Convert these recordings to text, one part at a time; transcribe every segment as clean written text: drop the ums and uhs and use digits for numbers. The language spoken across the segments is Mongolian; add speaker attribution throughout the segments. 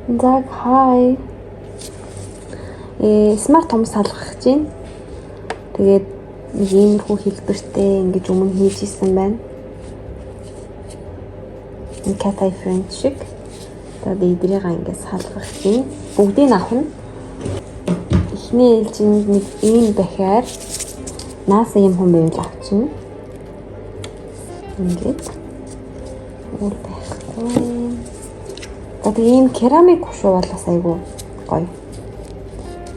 Speaker 1: За хай. Смарт том салгах гэж байна. Тэгээд нэг иймэрхүү хэлбэртэй ингэж өмнө хийж исэн байна. Cat eye friend шиг. Тэгээд эдрийг ингэж салгах чинь бүгдийг авах нь. Эхний ээлжинд нэг ийм дахиар нааса юм хүн байвал авчихна. Ингээд өөр байхгүй. Тэгээд ийм керамик хушуу бол бас айгүй гоё.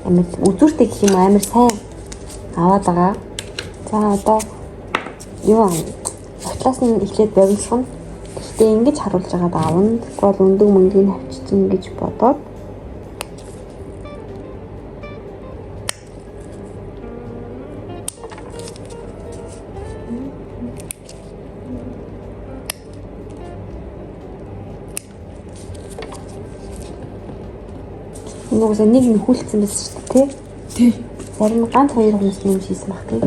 Speaker 1: Амар үзүүртэй гэх юм амар сайн аваад байгаа. За одоо юу утлаас нь эхлээд боловсгоно. Гэхдээ ингэж харуулж байгаад аавна. Тэгвэл өндөг мөнгөний авчиж гэж бодоод Нугасаа нэг нөхүүлсэн байсан шүү дээ, тий? Зарим ганц хоёр хүмүүс нэм хийсэн баг тий.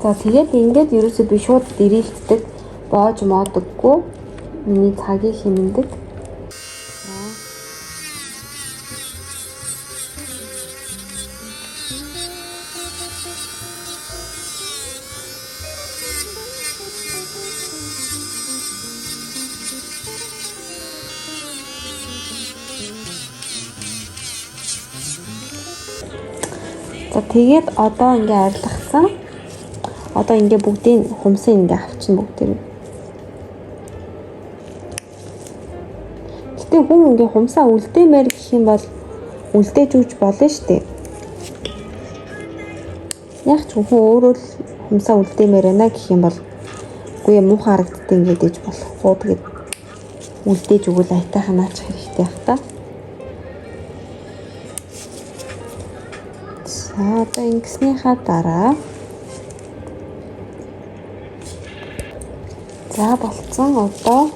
Speaker 1: За тэгээд ингээд ерөөсөө би шууд дэрэлтдэг, боож моодаггүй. Миний цагийг хэмнэдэг. За тэгээд одоо ингээ арилгацсан. Одоо ингээ бүгдийн хумсаа ингээ авчихна бүгдийг. Гэтэ хүн ингээ хумсаа үлдээмээр гэх юм бол үлдээж үүж болно шүү дээ. Яг ч хүн өөрөө л хумсаа үлдээмээр байна гэх юм бол үгүй юм муухай харагддаг ингээд ээж болохгүй. Тэгээд үлдээж өгвөл айтайхан наачих хэрэгтэй байх та. За одоо ингэснийхаа дараа за болцсон одоо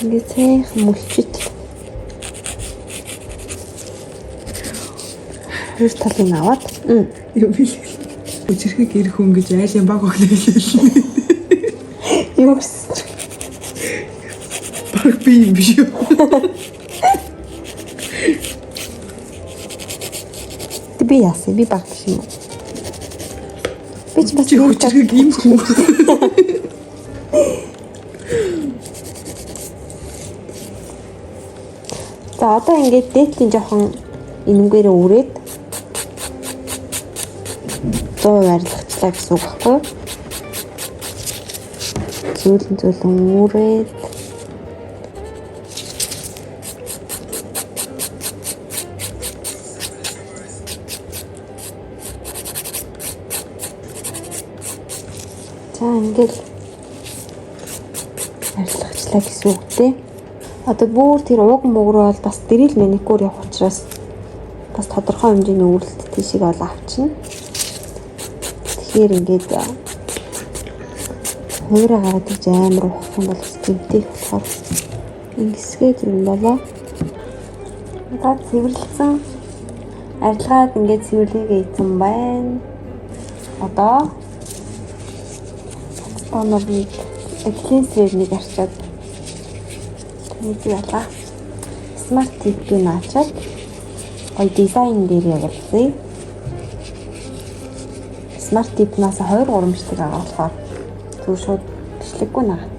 Speaker 1: ингээд сайхан мөлчит хоёр талын аваад
Speaker 2: юу бил өчирхэг ирэх хүн гэж айлын баг оглоолээ.
Speaker 1: юу гэсэн
Speaker 2: баг би юм биш үү?
Speaker 1: Би яасан би баг биш юм уу? Би ч бас
Speaker 2: өчирхэг юм хүн.
Speaker 1: За одоо ингээд дээдлийн жоохон энэнгээрээ үрээд 100% арилгачлаа гэсэн үг байхгүй. Зөөлөн үрээд за ингээд арилгачлаа гэсэн үг дээ. Одоо бүр тэр ууг мөгрөө бол бас дэрэл маникюр явах учраас бас тодорхой хэмжээний үрэлт тийшээ бол авчна. Тэгэхээр ингээд хуурай гараад иж амар ухах юм бол стимтэй болохоор ингэсгээд юм болоо. Одоо цэвэрлсэн арилгаад ингээд цэвэрлэгээ ийцэн байна. Одоо оноогийг клинсерээр нэг арчаад нэг ялаа. Смарт типийг наачаад гоё дизайн дээр явуулъя. Смарт типнаас 2-3 бичлэг байгаа болохоор зөв шууд бичлэггүй наадаг.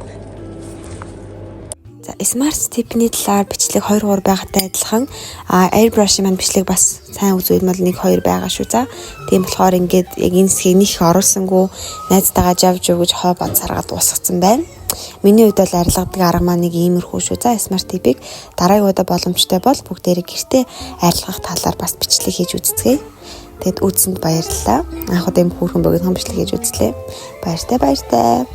Speaker 1: За смарт типний талаар бичлэг 2-3 байгаатай адилхан airbrush маань бичлэг бас сайн үзвэл 1-2 байгаа шүү. За тийм болохоор ингээд яг энэ хэсгийг нэг их оруулсангүй найзтайгаа жав гэж хоо бод саргаад дуусгацсан байна. Миний хувьд бол арилгадаг арга маань нэг иймэрхүү шүү. За смарт типийг дараагийн удаа боломжтой бол бүгдээрээ гэртээ арилгах талаар бас бичлэг хийж үзцгээе. Тэгэд үзсэнд баярлалаа. Анх удаа юм хүүхэн богино бичлэг хийж үзлээ. Баяртай.